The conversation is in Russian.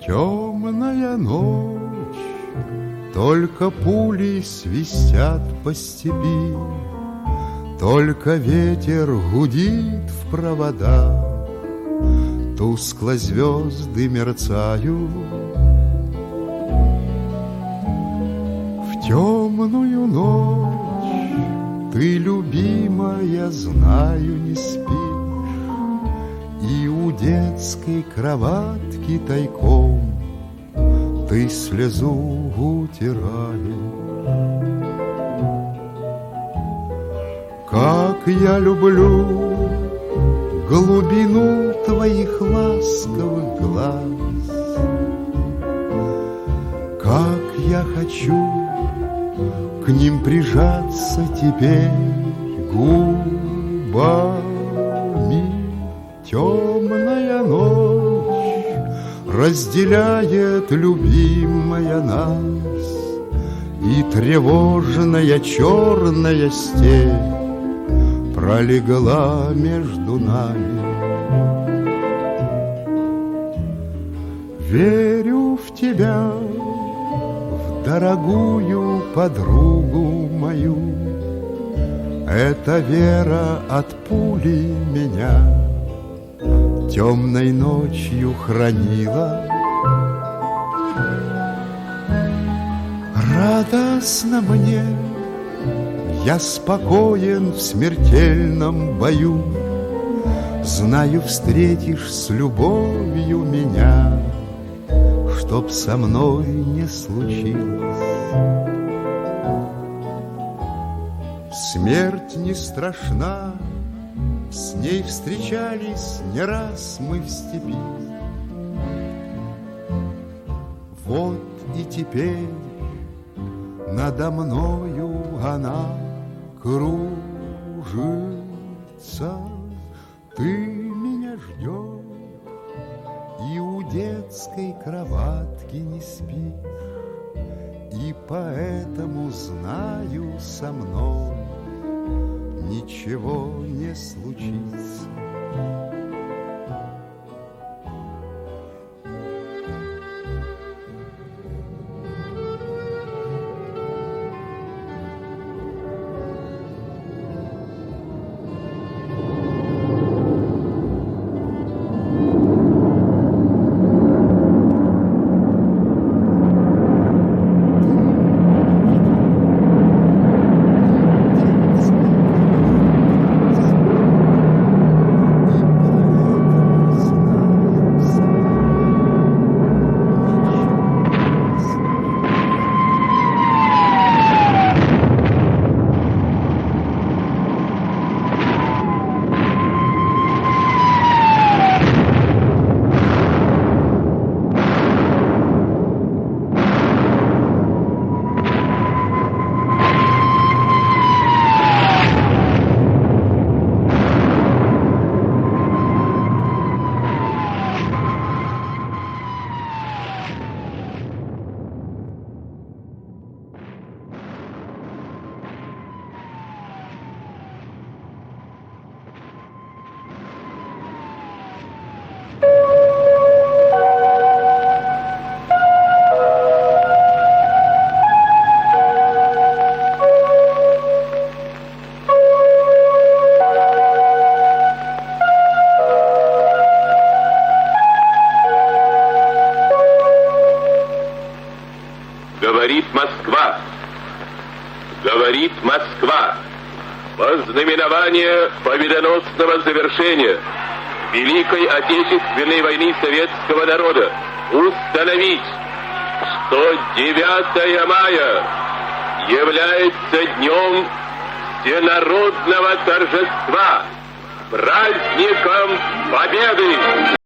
Темная ночь, только пули свистят по степи, только ветер гудит в провода, тускло звезды мерцают. В темную ночь ты, любимая, знаю, не спишь, и у детской кроватки тайком ты слезу утираешь. Как я люблю глубину твоих ласковых глаз, как я хочу к ним прижаться теперь губами. Темная ночь разделяет, любимая, нас, и тревожная черная степь пролегла между нами. Верю в тебя, в дорогую подругу мою. Эта вера от пули меня темной ночью хранила. Радостно мне, я спокоен в смертельном бою. Знаю, встретишь с любовью меня, чтоб со мной не случилось. Смерть не страшна, с ней встречались не раз мы в степи. Вот и теперь надо мною она кружится. Ты меня ждешь и у детской кроватки не спишь, и поэтому знаю, со мной ничего не случится. Говорит Москва, говорит Москва, во знаменование победоносного завершения Великой Отечественной войны советского народа установить, что 9 мая является днем всенародного торжества, праздником Победы!